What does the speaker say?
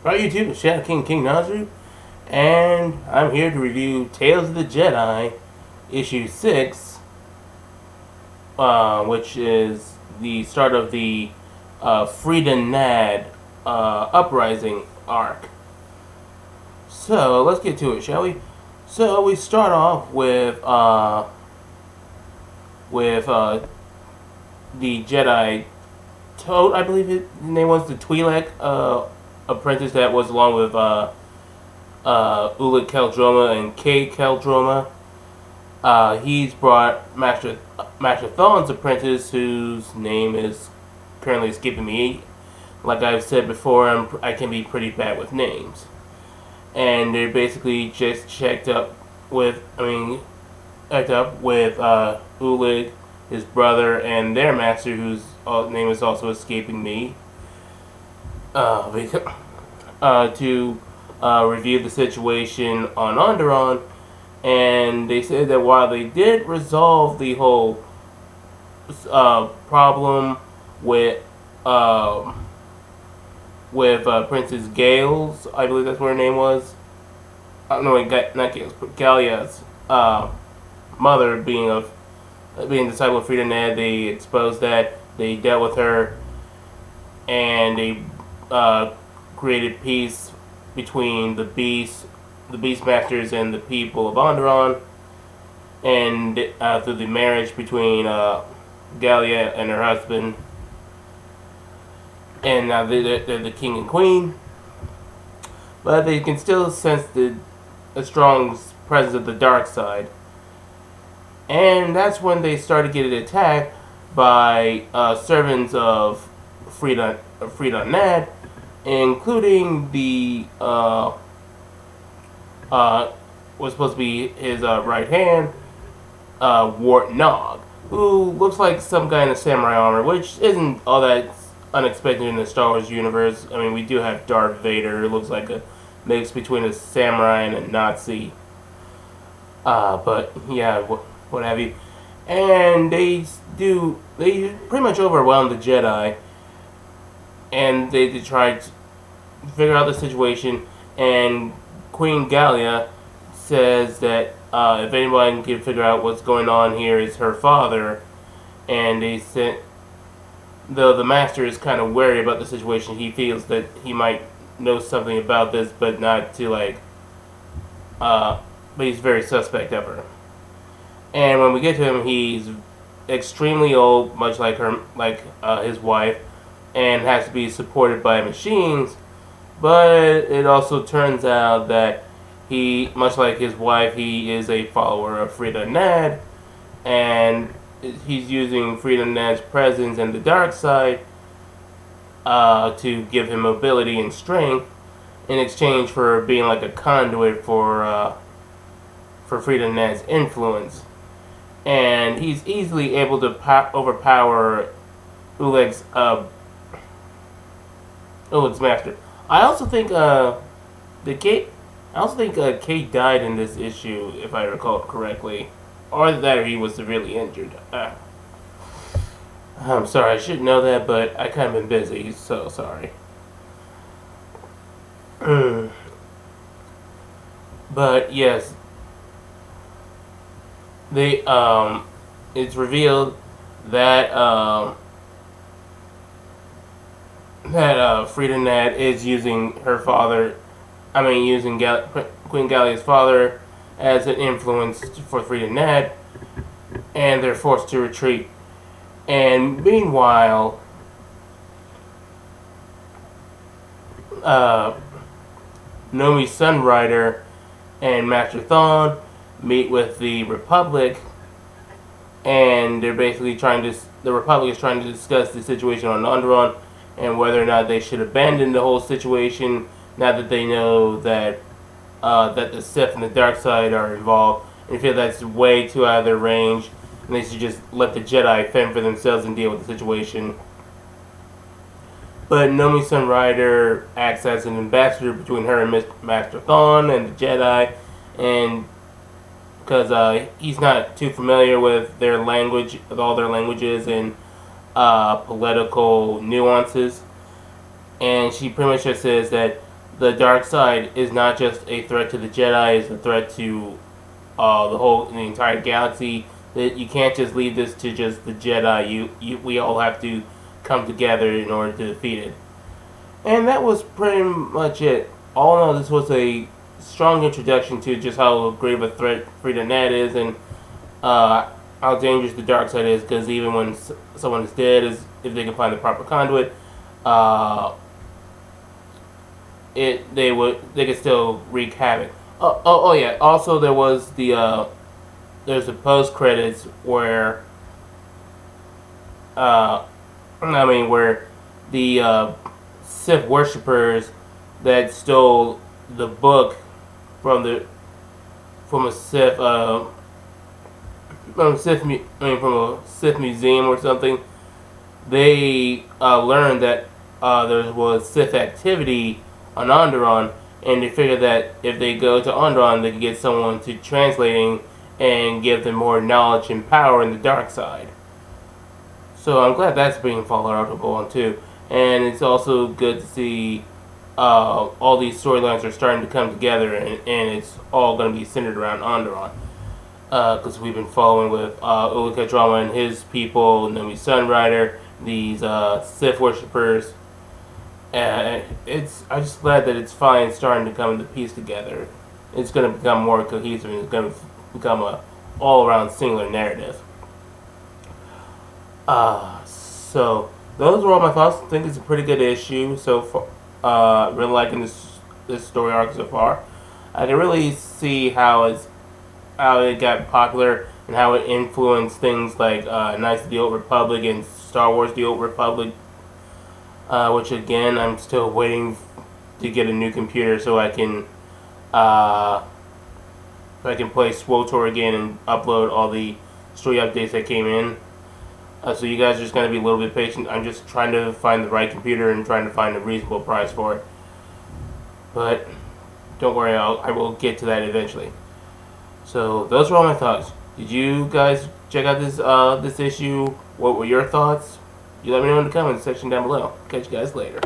Hi YouTube, it's Shadow King Nazru, and I'm here to review Tales of the Jedi, Issue 6, which is the start of the Freedon Nadd Uprising arc. So, let's get to it, shall we? So, we start off with the Jedi Toad, I believe his name was, the Twi'lek apprentice that was along with Ulic Keldroma and Kay Keldroma. He's brought Master Thon's apprentice, whose name is currently escaping me. Like I've said before, I can be pretty bad with names. And they're basically just checked up with Ulic, his brother, and their master, whose name is also escaping me, to review the situation on Onderon. And they said that while they did resolve the whole problem with Princess Gale's, I believe that's what her name was. No, not Gale's, but Gallia's mother being a disciple of Freedon Nadd. They exposed that, they dealt with her, and they created peace between the Beastmasters and the people of Onderon, and through the marriage between Gallia and her husband, and now they're the king and queen. But they can still sense a strong presence of the dark side. And that's when they started getting attacked by servants of Freedon Nadd, including the was supposed to be his right hand, Wart Nog, who looks like some guy in a samurai armor, which isn't all that unexpected in the Star Wars universe. I mean, we do have Darth Vader, who looks like a mix between a samurai and a Nazi. But yeah, what have you. And they pretty much overwhelmed the Jedi, and they tried to figure out the situation. And Queen Gallia says that if anyone can figure out what's going on here, is her father. And they said, though the master is kind of wary about the situation, he feels that he might know something about this, but not to but he's very suspect of her. And when we get to him, he's extremely old, much like his wife, and has to be supported by machines. But it also turns out that he, much like his wife, he is a follower of Freedon Nadd, and he's using Freedon Nadd's presence and the dark side to give him mobility and strength in exchange for being like a conduit for Freedon Nadd's influence. And he's easily able to overpower Ulic's master. I also think Kate died in this issue, if I recall correctly, or that he was severely injured. I'm sorry, I should know that, but I kind of been busy, so sorry. But yes, it's revealed that Freedon Nadd is using Queen Gallia's father as an influence for Freedon Nadd, and they're forced to retreat. And meanwhile, Nomi Sunrider and Master Thon meet with the Republic, and they're basically the Republic is trying to discuss the situation on Onderon and whether or not they should abandon the whole situation now that they know that the Sith and the dark side are involved, and feel that's way too out of their range, and they should just let the Jedi fend for themselves and deal with the situation. But Nomi Sunrider acts as an ambassador between her and Master Thon and the Jedi, and because he's not too familiar with their language, with all their languages and political nuances, and she pretty much just says that the dark side is not just a threat to the Jedi; it's a threat to the entire galaxy. That you can't just leave this to just the Jedi. We all have to come together in order to defeat it. And that was pretty much it. All in all, this was a strong introduction to just how great of a threat Freedon Nadd is, and how dangerous the dark side is. Because even when someone is dead, if they can find the proper conduit, they could still wreak havoc. Oh yeah. Also, there's the post credits where where the Sith worshippers that stole the book from a Sith from a Sith museum or something. They learned that there was Sith activity on Onderon, and they figured that if they go to Onderon, they could get someone to translating and give them more knowledge and power in the dark side. So I'm glad that's being followed up on too. And it's also good to see all these storylines are starting to come together, and it's all going to be centered around Onderon. Because we've been following with Ulika Drama and his people, Nomi Sunrider, these Sith worshippers. I'm just glad that it's finally starting to come into piece together. It's going to become more cohesive, and it's going to become a all-around singular narrative. So those were all my thoughts. I think it's a pretty good issue so far. Really liking this story arc so far. I can really see how it got popular and how it influenced things like Knights of the Old Republic and Star Wars: The Old Republic. Which again, I'm still waiting to get a new computer so I can play SWTOR again and upload all the story updates that came in. So you guys are just going to be a little bit patient. I'm just trying to find the right computer and trying to find a reasonable price for it. But don't worry, I will get to that eventually. So those are all my thoughts. Did you guys check out this issue? What were your thoughts? You let me know in the comments section down below. Catch you guys later.